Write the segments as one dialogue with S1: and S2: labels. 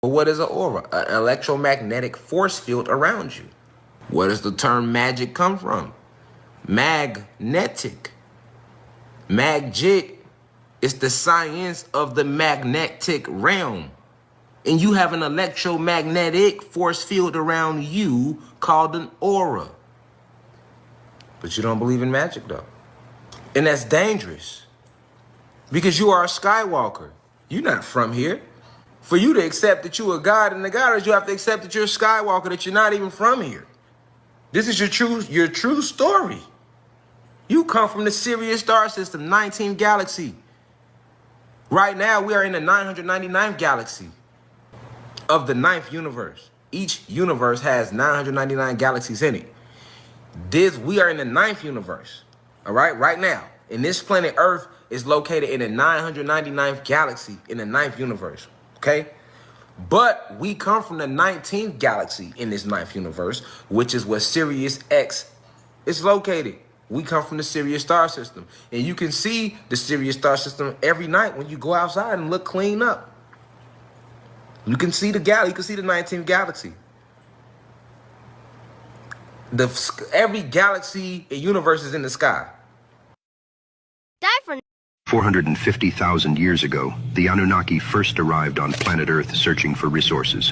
S1: But what is an aura? An electromagnetic force field around you. Where does the term magic come from? Magnetic. Magic is the science of the magnetic realm. And you have an electromagnetic force field around you called an aura. But you don't believe in magic though. And that's dangerous. Because you are a Skywalker. You're not from here. For you to accept that you're a god and a goddess, you have to accept that you're a Skywalker, that you're not even from here. This is your true story. You come from the Sirius star system, 19th galaxy. Right now, we are in the 999th galaxy of the 9th universe. Each universe has 999 galaxies in it. We are in the 9th universe, all right, right now. And this planet Earth is located in the 999th galaxy in the 9th universe, okay? But we come from the 19th galaxy in this 9th universe, which is where Sirius X is located. We come from the Sirius star system. And you can see the Sirius star system every night when you go outside and look clean up. You can see the galaxy, you can see the 19th galaxy. Every galaxy and universe is in the sky.
S2: 450,000 years ago, the Anunnaki first arrived on planet Earth searching for resources.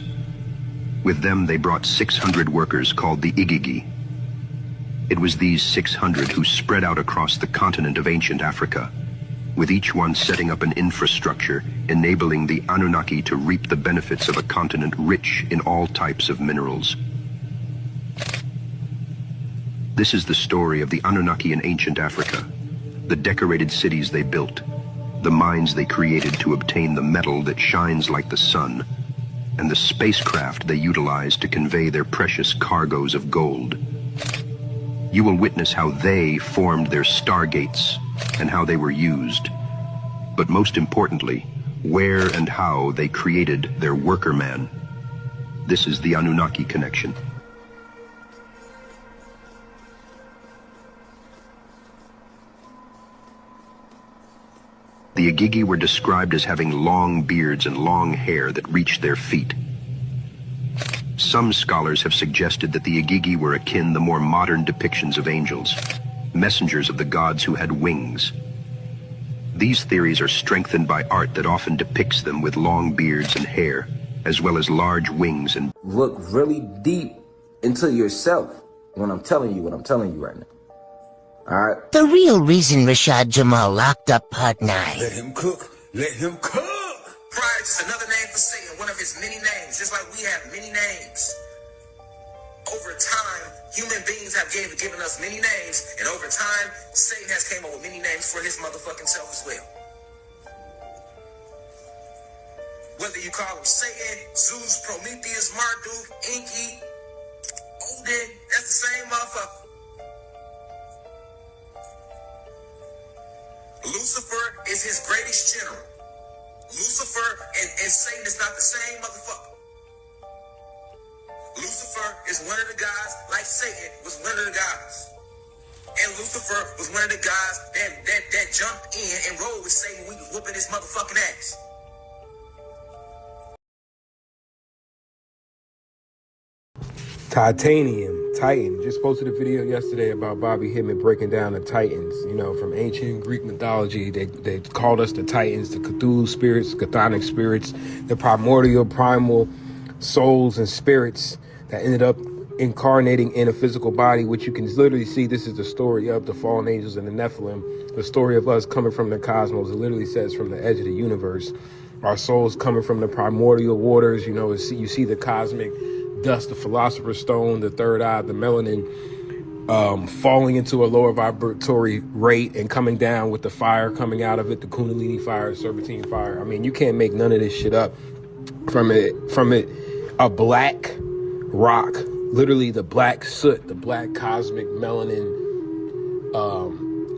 S2: With them, they brought 600 workers called the Igigi. It was these 600 who spread out across the continent of ancient Africa, with each one setting up an infrastructure enabling the Anunnaki to reap the benefits of a continent rich in all types of minerals. This is the story of the Anunnaki in ancient Africa. The decorated cities they built, the mines they created to obtain the metal that shines like the sun, and the spacecraft they utilized to convey their precious cargoes of gold. You will witness how they formed their stargates and how they were used, but most importantly, where and how they created their worker man. This is the Anunnaki connection. The Igigi were described as having long beards and long hair that reached their feet. Some scholars have suggested that the Igigi were akin to more modern depictions of angels, messengers of the gods who had wings. These theories are strengthened by art that often depicts them with long beards and hair, as well as large wings and...
S1: Look really deep into yourself when I'm telling you what I'm telling you right now. All right.
S3: The real reason Rashad Jamal locked up Part 9.
S4: Let him cook. Let him cook.
S5: Pride is just another name for Satan, one of his many names, just like we have many names. Over time, human beings have given us many names, and over time, Satan has came up with many names for his motherfucking self as well. Whether you call him Satan, Zeus, Prometheus, Marduk, Enki, Odin, that's the same motherfucker. Lucifer is his greatest general. Lucifer and Satan is not the same motherfucker. Lucifer is one of the guys, like Satan was one of the guys. And Lucifer was one of the guys that jumped in and rolled with Satan when he was whooping his motherfucking ass.
S6: Titan. Just posted a video yesterday about Bobby Hemmitt breaking down the Titans. You know, from ancient Greek mythology, they called us the Titans, the Cthulhu spirits, chthonic spirits, the primal souls and spirits that ended up incarnating in a physical body, which you can literally see. This is the story of the fallen angels and the Nephilim, the story of us coming from the cosmos. It literally says from the edge of the universe, our souls coming from the primordial waters. You know, you see the cosmic dust, the philosopher's stone, the third eye, the melanin, falling into a lower vibratory rate and coming down with the fire coming out of it, the Kundalini fire, serpentine fire. I mean, you can't make none of this shit up. From it, a black rock, literally the black soot, the black cosmic melanin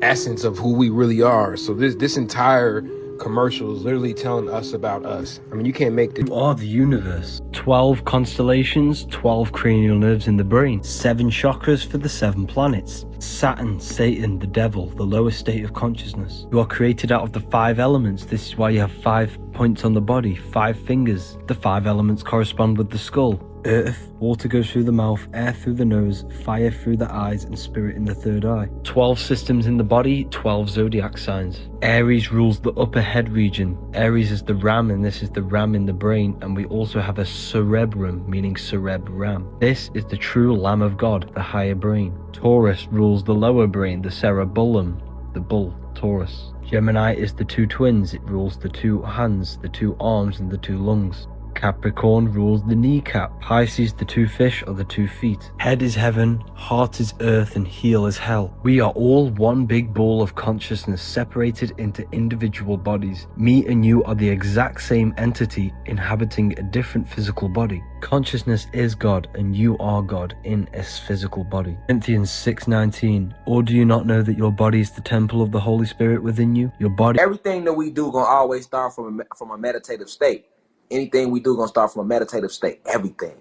S6: essence of who we really are. So this entire commercial is literally telling us about us. I mean, you can't make this.
S7: You are the universe. 12 constellations, 12 cranial nerves in the brain, 7 chakras for the 7 planets. Saturn, Satan, the devil, the lowest state of consciousness. You are created out of the 5 elements. This is why you have 5 points on the body, 5 fingers. The 5 elements correspond with the skull. Earth, water goes through the mouth, air through the nose, fire through the eyes, and spirit in the 3rd eye. 12 systems in the body, 12 zodiac signs. Aries rules the upper head region. Aries is the ram, and this is the ram in the brain, and we also have a cerebrum, meaning cerebram. This is the true Lamb of God, the higher brain. Taurus rules the lower brain, the cerebellum, the bull, Taurus. Gemini is the 2 twins. It rules the 2 hands, the 2 arms, and the 2 lungs. Capricorn rules the kneecap. Pisces the 2 fish or the 2 feet. Head is heaven, heart is earth, and heel is hell. We are all one big ball of consciousness separated into individual bodies. Me and you are the exact same entity inhabiting a different physical body. Consciousness is God and you are God in a physical body. Corinthians 6:19. Or do you not know that your body is the temple of the Holy Spirit within you? Your body.
S1: Everything that we do gonna always start from a meditative state. Anything we do gonna start from a meditative state. Everything.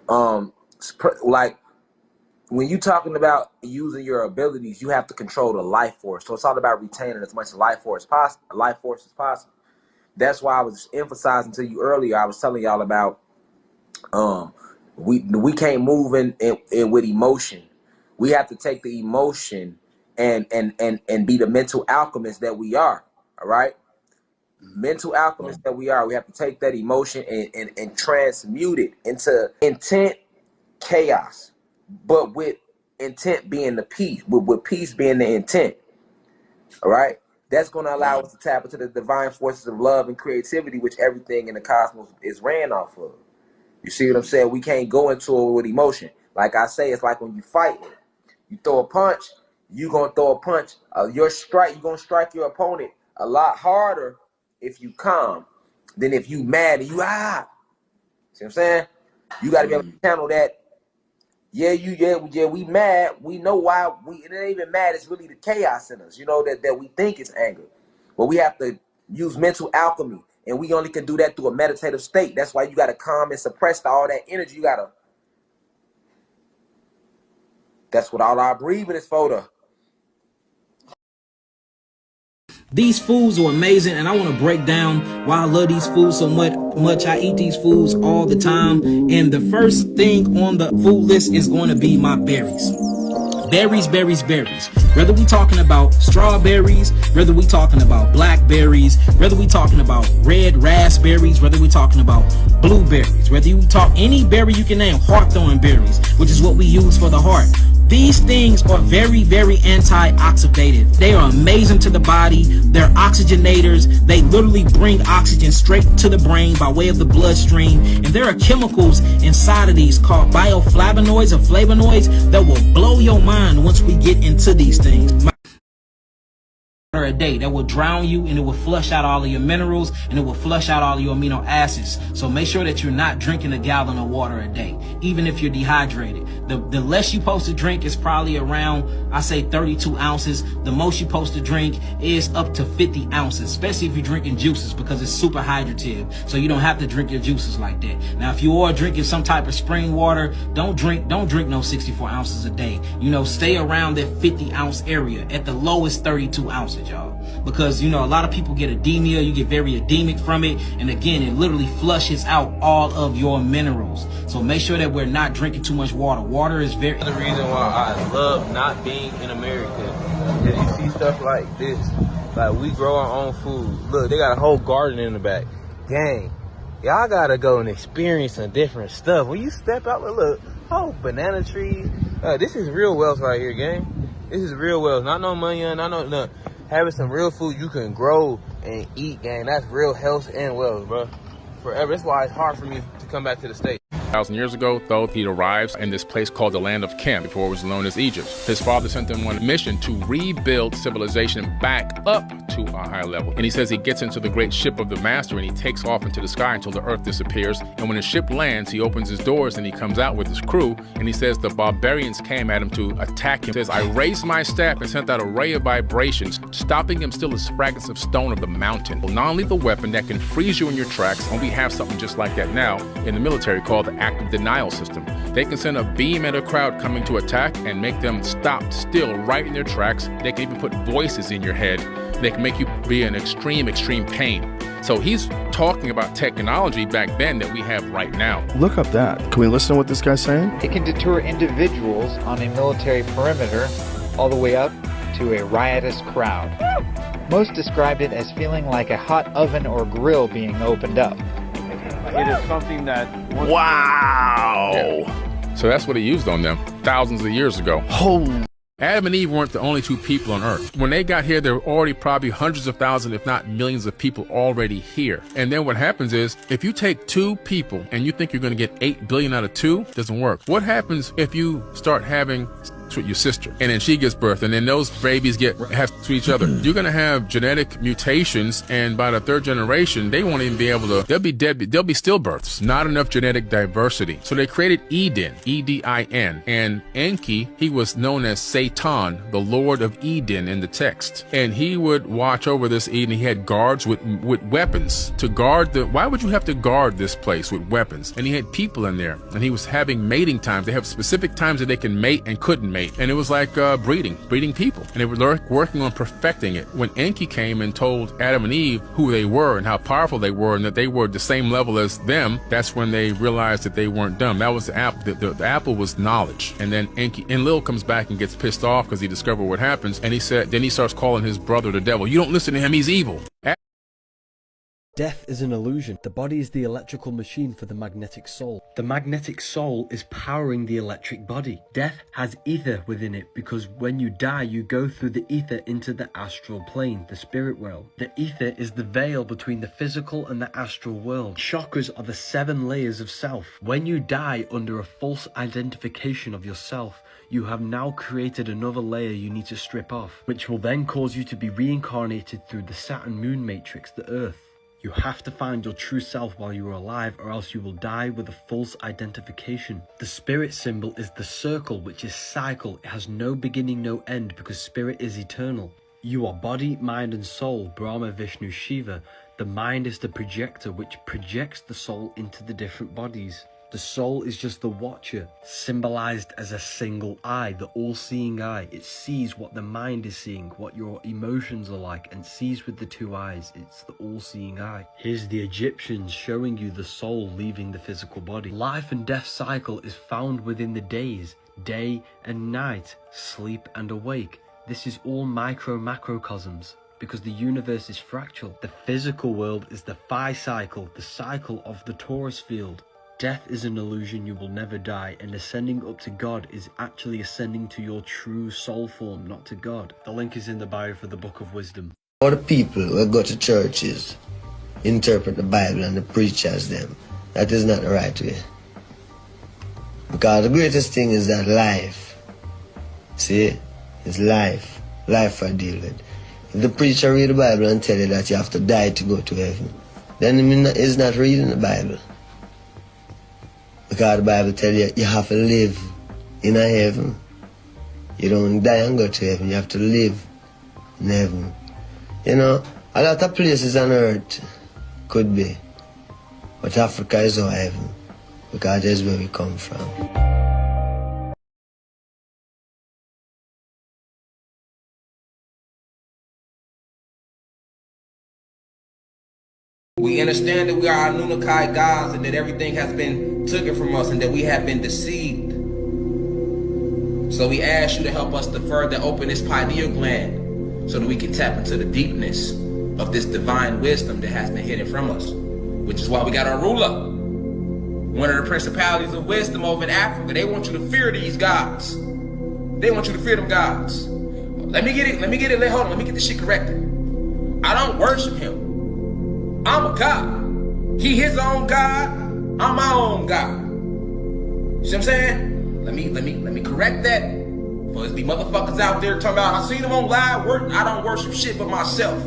S1: Like when you talking about using your abilities, you have to control the life force. So it's all about retaining as much life force as possible. That's why I was emphasizing to you earlier. I was telling y'all about we can't move in with emotion. We have to take the emotion and be the mental alchemist that we are. All right. Mental alchemists that we are, we have to take that emotion and transmute it into intent chaos, but with intent being the peace, with peace being the intent. All right, that's going to allow us to tap into the divine forces of love and creativity, which everything in the cosmos is ran off of. You see what I'm saying? We can't go into it with emotion. Like I say, it's like when you fight, you throw a punch, you're going to throw a punch. You're going to strike your opponent a lot harder if you calm than if you mad and you see what I'm saying? You got to be able to handle that. Yeah, we mad. We know why it ain't even mad. It's really the chaos in us, you know, that we think is anger. But we have to use mental alchemy, and we only can do that through a meditative state. That's why you got to calm and suppress all that energy. That's what all our breathing is for.
S8: These foods are amazing, and I want to break down why I love these foods so much. I eat these foods all the time, and the first thing on the food list is going to be my berries. Berries. Whether we talking about strawberries, whether we talking about blackberries, whether we talking about red raspberries, whether we talking about blueberries, whether you talk any berry you can name, hawthorn berries, which is what we use for the heart. These things are very, very anti-oxidative. They are amazing to the body. They're oxygenators. They literally bring oxygen straight to the brain by way of the bloodstream. And there are chemicals inside of these called bioflavonoids or flavonoids that will blow your mind once we get into these things. A day that will drown you, and it will flush out all of your minerals, and it will flush out all of your amino acids. So make sure that you're not drinking a gallon of water a day, even if you're dehydrated. The less you're supposed to drink is probably around, I say 32 ounces. The most you're supposed to drink is up to 50 ounces, especially if you're drinking juices, because it's super hydrative. So you don't have to drink your juices like that. Now, if you are drinking some type of spring water, don't drink no 64 ounces a day. You know, stay around that 50 ounce area, at the lowest 32 ounces, y'all. Because, you know, a lot of people get edema. You get very edemic from it. And again, it literally flushes out all of your minerals. So make sure that we're not drinking too much water. Water is very...
S9: The reason why I love not being in America is you see stuff like this. Like, we grow our own food. Look, they got a whole garden in the back. Dang. Y'all gotta go and experience some different stuff. When you step out, look, whole banana trees. This is real wealth right here, gang. This is real wealth. Not no money, not no... Having some real food you can grow and eat, gang, that's real health and wealth, bro. Forever. That's why it's hard for me to come back to the States.
S10: 1,000 years ago, though, he arrives in this place called the land of Khem, before it was known as Egypt. His father sent him on a mission to rebuild civilization back up to a higher level. And he says he gets into the great ship of the master and he takes off into the sky until the earth disappears. And when the ship lands, he opens his doors and he comes out with his crew. And he says the barbarians came at him to attack him. He says, I raised my staff and sent out a ray of vibrations, stopping him still as fragments of stone of the mountain. A non-lethal weapon that can freeze you in your tracks. And we have something just like that now in the military called the active denial system. They can send a beam at a crowd coming to attack and make them stop still right in their tracks. They can even put voices in your head. They can make you be in extreme pain. So he's talking about technology back then that we have right now.
S11: Look up that. Can we listen to what this guy's saying?
S12: It can deter individuals on a military perimeter all the way up to a riotous crowd. Most described it as feeling like a hot oven or grill being opened up.
S13: It is something that...
S10: Wow! Yeah. So that's what he used on them thousands of years ago.
S11: Holy...
S10: Adam and Eve weren't the only two people on earth. When they got here, there were already probably hundreds of thousands, if not millions of people already here. And then what happens is, if you take two people and you think you're going to get 8 billion out of two, it doesn't work. What happens if you start having with your sister and then she gives birth and then those babies have to each other? You're going to have genetic mutations, and by the third generation they won't even be able to, they'll be dead, they'll be stillbirths. Not enough genetic diversity. So they created Eden, E-D-I-N, and Enki, he was known as Satan, the Lord of Eden in the text, and he would watch over this Eden. He had guards with weapons to guard why would you have to guard this place with weapons? And he had people in there, and he was having mating times. They have specific times that they can mate and couldn't mate. And it was like breeding people. And they were working on perfecting it. When Enki came and told Adam and Eve who they were and how powerful they were and that they were the same level as them, that's when they realized that they weren't dumb. That was the apple. The apple was knowledge. And then Enlil comes back and gets pissed off because he discovered what happens. And then he starts calling his brother the devil. You don't listen to him, he's evil.
S7: Death is an illusion. The body is the electrical machine for the magnetic soul. The magnetic soul is powering the electric body. Death has ether within it because when you die, you go through the ether into the astral plane, the spirit world. The ether is the veil between the physical and the astral world. Chakras are the 7 layers of self. When you die under a false identification of yourself, you have now created another layer you need to strip off, which will then cause you to be reincarnated through the Saturn moon matrix, the Earth. You have to find your true self while you are alive, or else you will die with a false identification. The spirit symbol is the circle, which is cycle. It has no beginning, no end, because spirit is eternal. You are body, mind and soul, Brahma, Vishnu, Shiva. The mind is the projector, which projects the soul into the different bodies. The soul is just the watcher, symbolized as a single eye, the all-seeing eye. It sees what the mind is seeing, what your emotions are like, and sees with the 2 eyes. It's the all-seeing eye. Here's the Egyptians showing you the soul leaving the physical body. Life and death cycle is found within the days, day and night, sleep and awake. This is all micro-macrocosms, because the universe is fractal. The physical world is the phi cycle, the cycle of the torus field. Death is an illusion, you will never die, and ascending up to God is actually ascending to your true soul form, not to God. The link is in the bio for the Book of Wisdom.
S14: All the people who go to churches interpret the Bible and they preach as them. That is not the right way. Because the greatest thing is that life. See? It's life. Life I deal with. If the preacher read the Bible and tell you that you have to die to go to heaven, then he's not reading the Bible. Because the Bible tells you you have to live in a heaven. You don't die and go to heaven. You have to live in heaven. You know, a lot of places on earth could be. But Africa is our heaven. Because that's where we come from.
S1: We understand that we are Anunnaki gods and that everything has been taken from us and that we have been deceived. So we ask you to help us to further open this pineal gland so that we can tap into the deepness of this divine wisdom that has been hidden from us, which is why we got our ruler. One of the principalities of wisdom over in Africa, they want you to fear these gods. They want you to fear them gods. Let me get this shit corrected. I don't worship him. I'm a God. He his own God. I'm my own God. See what I'm saying? Let me correct that. For there be motherfuckers out there talking about, I seen them on live work. I don't worship shit but myself.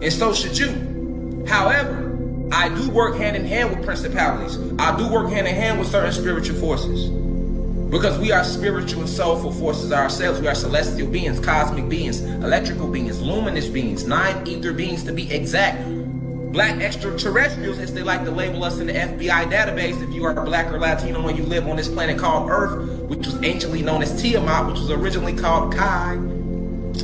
S1: And so should you. However, I do work hand in hand with principalities. I do work hand in hand with certain spiritual forces. Because we are spiritual and soulful forces ourselves. We are celestial beings, cosmic beings, electrical beings, luminous beings, 9 ether beings to be exact. Black extraterrestrials, as they like to label us in the FBI database, if you are black or Latino and you live on this planet called Earth, which was anciently known as Tiamat, which was originally called Kai.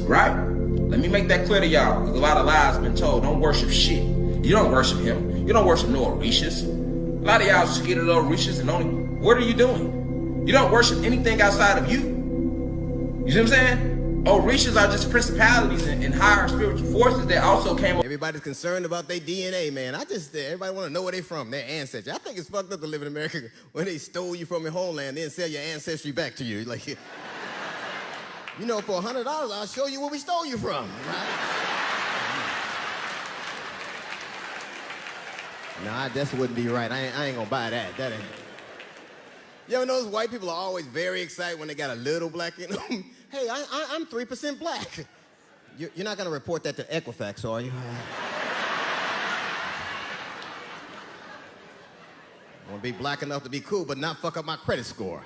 S1: Right? Let me make that clear to y'all, because a lot of lies have been told. Don't worship shit. You don't worship him. You don't worship no Orishas. A lot of y'all scared of the Orishas and only, what are you doing? You don't worship anything outside of you. You see what I'm saying? Orishas are just principalities and higher spiritual forces that also came.
S15: Everybody's concerned about their DNA, man. Everybody want to know where they from, their ancestry. I think it's fucked up to live in America where they stole you from your homeland, then sell your ancestry back to you. Like, you know, for $100, I'll show you where we stole you from. Nah, that wouldn't be right. I ain't gonna buy that. That ain't. You ever notice white people are always very excited when they got a little black in them? Hey, I'm 3% black. You're not gonna report that to Equifax, are you? I want to be black enough to be cool, but not fuck up my credit score.